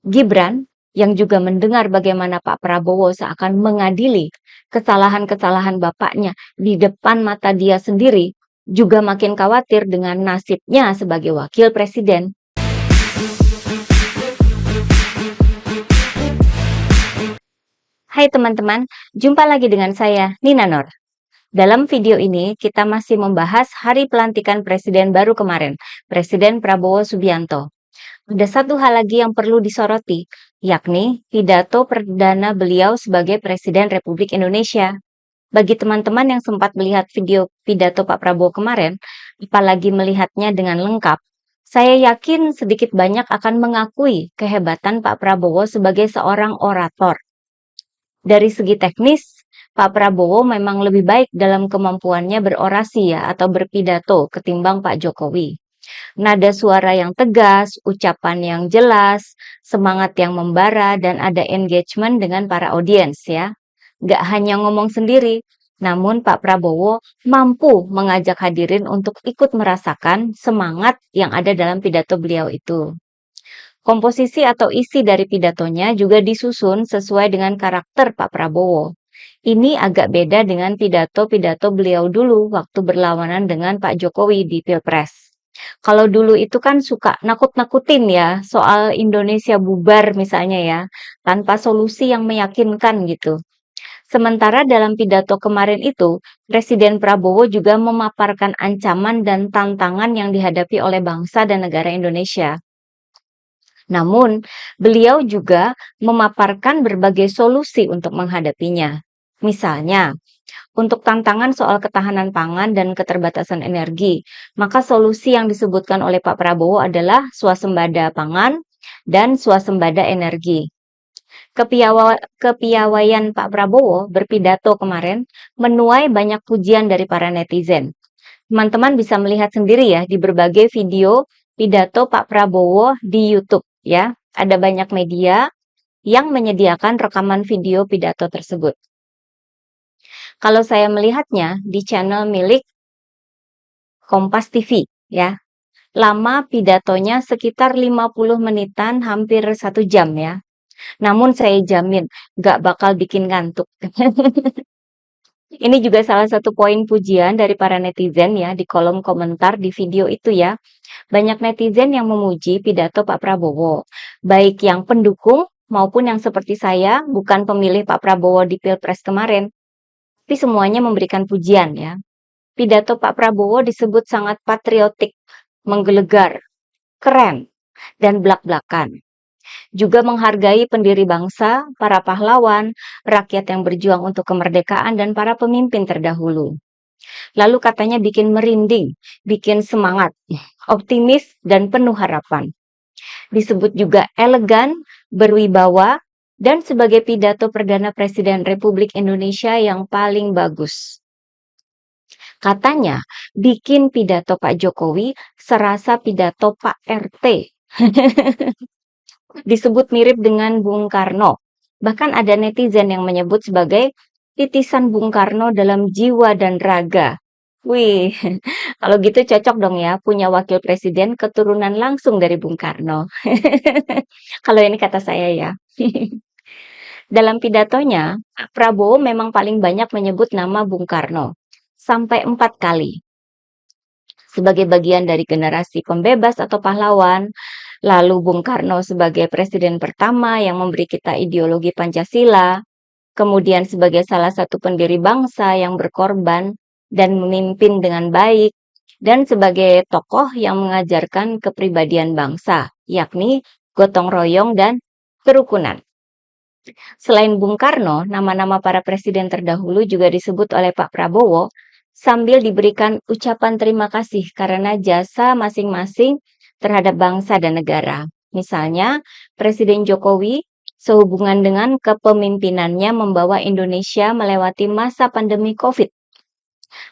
Gibran yang juga mendengar bagaimana Pak Prabowo seakan mengadili kesalahan-kesalahan bapaknya di depan mata dia sendiri, juga makin khawatir dengan nasibnya sebagai wakil presiden. Hai teman-teman, jumpa lagi dengan saya, Nina Nur. Dalam video ini, kita masih membahas hari pelantikan presiden baru kemarin, Presiden Prabowo Subianto. Ada satu hal lagi yang perlu disoroti, yakni pidato perdana beliau sebagai Presiden Republik Indonesia. Bagi teman-teman yang sempat melihat video pidato Pak Prabowo kemarin, apalagi melihatnya dengan lengkap, saya yakin sedikit banyak akan mengakui kehebatan Pak Prabowo sebagai seorang orator. Dari segi teknis, Pak Prabowo memang lebih baik dalam kemampuannya berorasi ya atau berpidato ketimbang Pak Jokowi. Nada suara yang tegas, ucapan yang jelas, semangat yang membara, dan ada engagement dengan para audiens ya. Nggak hanya ngomong sendiri, namun Pak Prabowo mampu mengajak hadirin untuk ikut merasakan semangat yang ada dalam pidato beliau itu. Komposisi atau isi dari pidatonya juga disusun sesuai dengan karakter Pak Prabowo. Ini agak beda dengan pidato-pidato beliau dulu waktu berlawanan dengan Pak Jokowi di Pilpres. Kalau dulu itu kan suka nakut-nakutin ya soal Indonesia bubar misalnya ya, tanpa solusi yang meyakinkan gitu. Sementara dalam pidato kemarin itu, Presiden Prabowo juga memaparkan ancaman dan tantangan yang dihadapi oleh bangsa dan negara Indonesia. Namun, beliau juga memaparkan berbagai solusi untuk menghadapinya. Misalnya, untuk tantangan soal ketahanan pangan dan keterbatasan energi, maka solusi yang disebutkan oleh Pak Prabowo adalah swasembada pangan dan swasembada energi. Kepiawaian Pak Prabowo berpidato kemarin menuai banyak pujian dari para netizen. Teman-teman bisa melihat sendiri ya di berbagai video pidato Pak Prabowo di YouTube ya. Ada banyak media yang menyediakan rekaman video pidato tersebut. Kalau saya melihatnya di channel milik Kompas TV ya. Lama pidatonya sekitar 50 menitan, hampir 1 jam ya. Namun saya jamin gak bakal bikin ngantuk. Ini juga salah satu poin pujian dari para netizen ya di kolom komentar di video itu ya. Banyak netizen yang memuji pidato Pak Prabowo, baik yang pendukung maupun yang seperti saya, bukan pemilih Pak Prabowo di Pilpres kemarin, tapi semuanya memberikan pujian ya. Pidato Pak Prabowo disebut sangat patriotik, menggelegar, keren, dan blak-blakan. Juga menghargai pendiri bangsa, para pahlawan, rakyat yang berjuang untuk kemerdekaan, dan para pemimpin terdahulu. Lalu katanya bikin merinding, bikin semangat, optimis, dan penuh harapan. Disebut juga elegan, berwibawa, dan sebagai pidato Perdana Presiden Republik Indonesia yang paling bagus. Katanya, bikin pidato Pak Jokowi serasa pidato Pak RT. Disebut mirip dengan Bung Karno. Bahkan ada netizen yang menyebut sebagai titisan Bung Karno dalam jiwa dan raga. Wih, kalau gitu cocok dong ya punya wakil presiden keturunan langsung dari Bung Karno. Kalau ini kata saya ya. Dalam pidatonya, Prabowo memang paling banyak menyebut nama Bung Karno. Sampai 4 kali. Sebagai bagian dari generasi pembebas atau pahlawan, lalu Bung Karno sebagai presiden pertama yang memberi kita ideologi Pancasila, kemudian sebagai salah satu pendiri bangsa yang berkorban dan memimpin dengan baik, dan sebagai tokoh yang mengajarkan kepribadian bangsa, yakni gotong royong dan kerukunan. Selain Bung Karno, nama-nama para presiden terdahulu juga disebut oleh Pak Prabowo sambil diberikan ucapan terima kasih karena jasa masing-masing terhadap bangsa dan negara. Misalnya, Presiden Jokowi sehubungan dengan kepemimpinannya membawa Indonesia melewati masa pandemi COVID.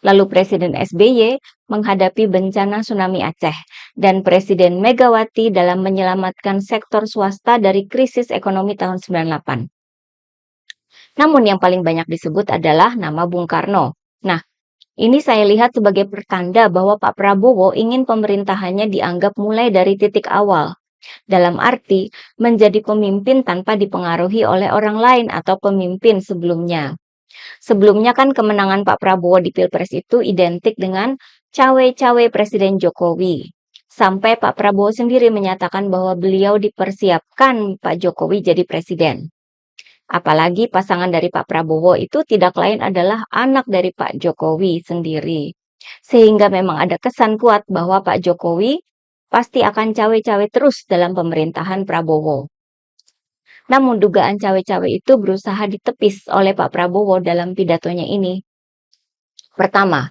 Lalu Presiden SBY menghadapi bencana tsunami Aceh dan Presiden Megawati dalam menyelamatkan sektor swasta dari krisis ekonomi tahun 98. Namun yang paling banyak disebut adalah nama Bung Karno. Nah, ini saya lihat sebagai pertanda bahwa Pak Prabowo ingin pemerintahannya dianggap mulai dari titik awal, Dalam arti, menjadi pemimpin tanpa dipengaruhi oleh orang lain atau pemimpin sebelumnya. Sebelumnya kan kemenangan Pak Prabowo di Pilpres itu identik dengan cawe-cawe Presiden Jokowi. Sampai Pak Prabowo sendiri menyatakan bahwa beliau dipersiapkan Pak Jokowi jadi presiden. Apalagi pasangan dari Pak Prabowo itu tidak lain adalah anak dari Pak Jokowi sendiri. Sehingga memang ada kesan kuat bahwa Pak Jokowi pasti akan cawe-cawe terus dalam pemerintahan Prabowo. Namun dugaan cawe-cawe itu berusaha ditepis oleh Pak Prabowo dalam pidatonya ini. Pertama,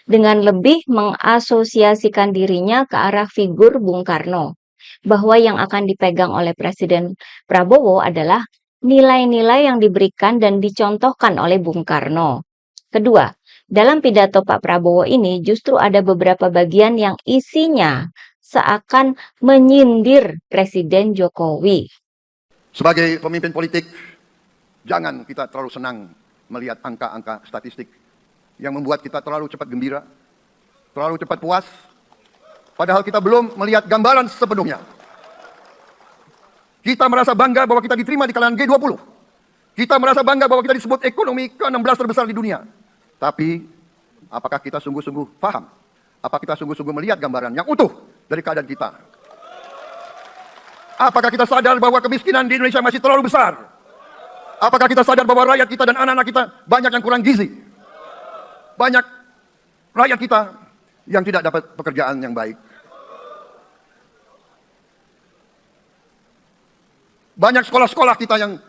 dengan lebih mengasosiasikan dirinya ke arah figur Bung Karno, bahwa yang akan dipegang oleh Presiden Prabowo adalah nilai-nilai yang diberikan dan dicontohkan oleh Bung Karno. Kedua, dalam pidato Pak Prabowo ini justru ada beberapa bagian yang isinya seakan menyindir Presiden Jokowi. Sebagai pemimpin politik, jangan kita terlalu senang melihat angka-angka statistik yang membuat kita terlalu cepat gembira, terlalu cepat puas, padahal kita belum melihat gambaran sepenuhnya. Kita merasa bangga bahwa kita diterima di kalangan G20. Kita merasa bangga bahwa kita disebut ekonomi ke-16 terbesar di dunia. Tapi, apakah kita sungguh-sungguh paham? Apakah kita sungguh-sungguh melihat gambaran yang utuh dari keadaan kita? Apakah kita sadar bahwa kemiskinan di Indonesia masih terlalu besar? Apakah kita sadar bahwa rakyat kita dan anak-anak kita banyak yang kurang gizi? Banyak rakyat kita yang tidak dapat pekerjaan yang baik. Banyak sekolah-sekolah kita yang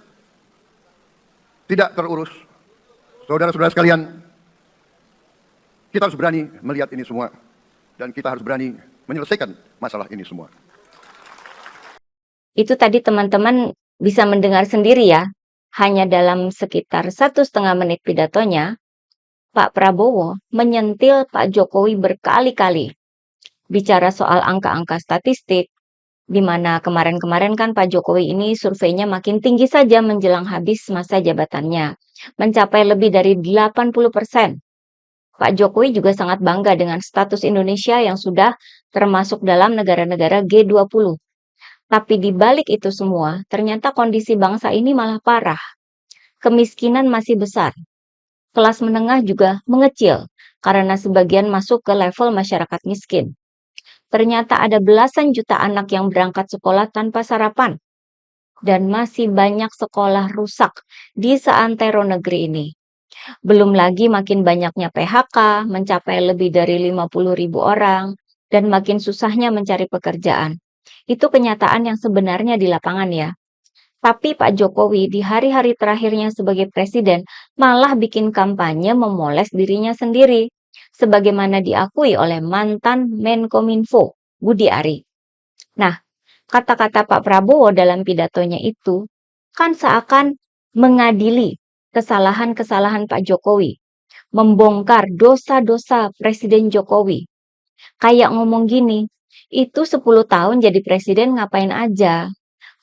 tidak terurus. Saudara-saudara sekalian, kita harus berani melihat ini semua. Dan kita harus berani menyelesaikan masalah ini semua. Itu tadi teman-teman bisa mendengar sendiri ya, hanya dalam sekitar 1,5 menit pidatonya, Pak Prabowo menyentil Pak Jokowi berkali-kali. Bicara soal angka-angka statistik, di mana kemarin-kemarin kan Pak Jokowi ini surveinya makin tinggi saja menjelang habis masa jabatannya, mencapai lebih dari 80%. Pak Jokowi juga sangat bangga dengan status Indonesia yang sudah termasuk dalam negara-negara G20. Tapi di balik itu semua, ternyata kondisi bangsa ini malah parah. Kemiskinan masih besar. Kelas menengah juga mengecil karena sebagian masuk ke level masyarakat miskin. Ternyata ada belasan juta anak yang berangkat sekolah tanpa sarapan. Dan masih banyak sekolah rusak di seantero negeri ini. Belum lagi makin banyaknya PHK, mencapai lebih dari 50.000 orang, dan makin susahnya mencari pekerjaan. Itu kenyataan yang sebenarnya di lapangan ya. Tapi Pak Jokowi di hari-hari terakhirnya sebagai presiden malah bikin kampanye memoles dirinya sendiri. Sebagaimana diakui oleh mantan Menkominfo, Budi Ari. Nah, kata-kata Pak Prabowo dalam pidatonya itu kan seakan mengadili kesalahan-kesalahan Pak Jokowi, membongkar dosa-dosa Presiden Jokowi. Kayak ngomong gini, itu 10 tahun jadi presiden ngapain aja?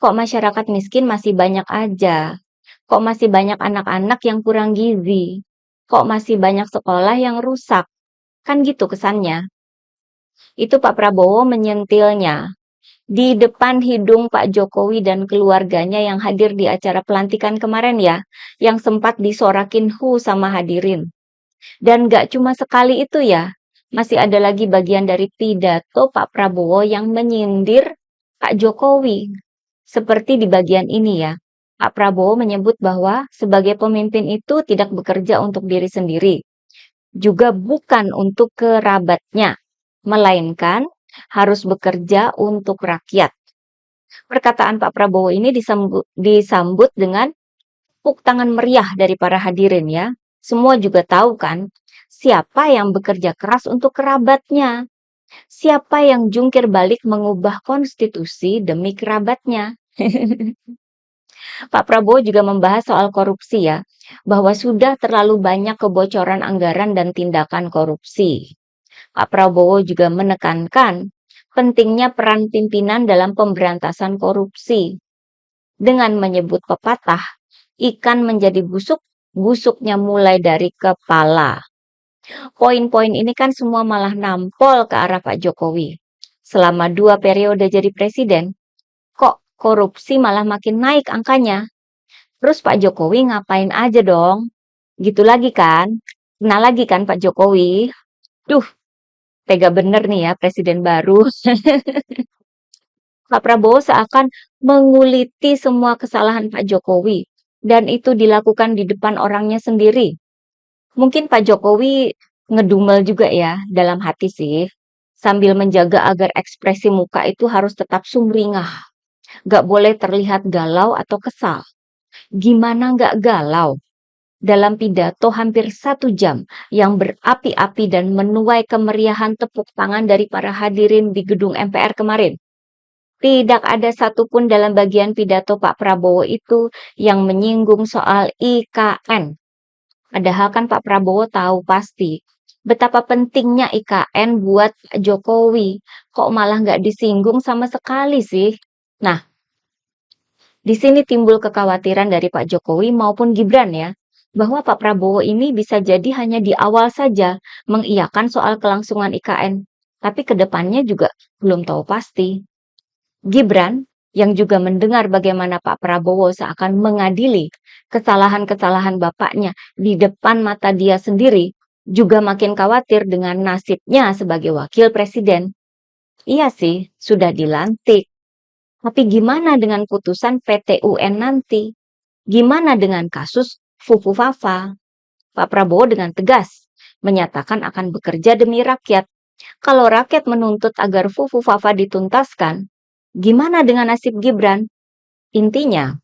Kok masyarakat miskin masih banyak aja? Kok masih banyak anak-anak yang kurang gizi? Kok masih banyak sekolah yang rusak? Kan gitu kesannya. Itu Pak Prabowo menyentilnya di depan hidung Pak Jokowi dan keluarganya yang hadir di acara pelantikan kemarin ya, yang sempat disorakin sama hadirin. Dan gak cuma sekali itu ya, masih ada lagi bagian dari pidato Pak Prabowo yang menyindir Pak Jokowi. Seperti di bagian ini ya, Pak Prabowo menyebut bahwa sebagai pemimpin itu tidak bekerja untuk diri sendiri, juga bukan untuk kerabatnya, melainkan harus bekerja untuk rakyat. Perkataan Pak Prabowo ini disambut dengan tepuk tangan meriah dari para hadirin ya. Semua juga tahu kan, siapa yang bekerja keras untuk kerabatnya. Siapa yang jungkir balik mengubah konstitusi demi kerabatnya. Pak Prabowo juga membahas soal korupsi ya, bahwa sudah terlalu banyak kebocoran anggaran dan tindakan korupsi. Pak Prabowo juga menekankan pentingnya peran pimpinan dalam pemberantasan korupsi. Dengan menyebut pepatah, ikan menjadi busuk, busuknya mulai dari kepala. Poin-poin ini kan semua malah nampol ke arah Pak Jokowi. Selama 2 periode jadi presiden, korupsi malah makin naik angkanya. Terus Pak Jokowi ngapain aja dong? Gitu lagi kan? Kena lagi kan Pak Jokowi? Duh, tega bener nih ya presiden baru. Pak Prabowo seakan menguliti semua kesalahan Pak Jokowi. Dan itu dilakukan di depan orangnya sendiri. Mungkin Pak Jokowi ngedumel juga ya dalam hati sih. Sambil menjaga agar ekspresi muka itu harus tetap sumringah. Gak boleh terlihat galau atau kesal. Gimana nggak galau? Dalam pidato hampir 1 jam yang berapi-api dan menuai kemeriahan tepuk tangan dari para hadirin di gedung MPR kemarin. Tidak ada satupun dalam bagian pidato Pak Prabowo itu yang menyinggung soal IKN. Padahal kan Pak Prabowo tahu pasti betapa pentingnya IKN buat Pak Jokowi. Kok malah nggak disinggung sama sekali sih? Nah, di sini timbul kekhawatiran dari Pak Jokowi maupun Gibran ya, bahwa Pak Prabowo ini bisa jadi hanya di awal saja mengiyakan soal kelangsungan IKN, tapi ke depannya juga belum tahu pasti. Gibran yang juga mendengar bagaimana Pak Prabowo seakan mengadili kesalahan-kesalahan bapaknya di depan mata dia sendiri, juga makin khawatir dengan nasibnya sebagai wakil presiden. Iya sih, sudah dilantik. Tapi gimana dengan putusan PT UN nanti? Gimana dengan kasus Fufu Fafa? Pak Prabowo dengan tegas menyatakan akan bekerja demi rakyat. Kalau rakyat menuntut agar Fufu Fafa dituntaskan, gimana dengan nasib Gibran? Intinya,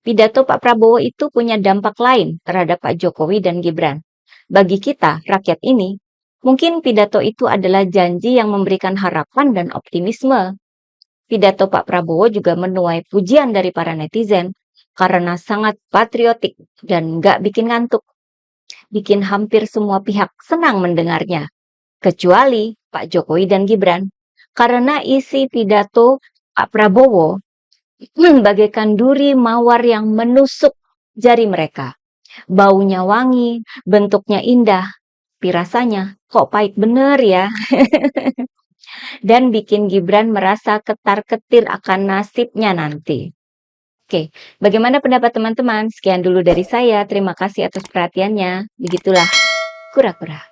pidato Pak Prabowo itu punya dampak lain terhadap Pak Jokowi dan Gibran. Bagi kita, rakyat ini, mungkin pidato itu adalah janji yang memberikan harapan dan optimisme. Pidato Pak Prabowo juga menuai pujian dari para netizen karena sangat patriotik dan nggak bikin ngantuk. Bikin hampir semua pihak senang mendengarnya, kecuali Pak Jokowi dan Gibran. Karena isi pidato Pak Prabowo bagaikan duri mawar yang menusuk jari mereka. Baunya wangi, bentuknya indah, tapi rasanya kok pahit bener ya. Dan bikin Gibran merasa ketar-ketir akan nasibnya nanti. Oke, bagaimana pendapat teman-teman? Sekian dulu dari saya. Terima kasih atas perhatiannya. Begitulah kura-kura.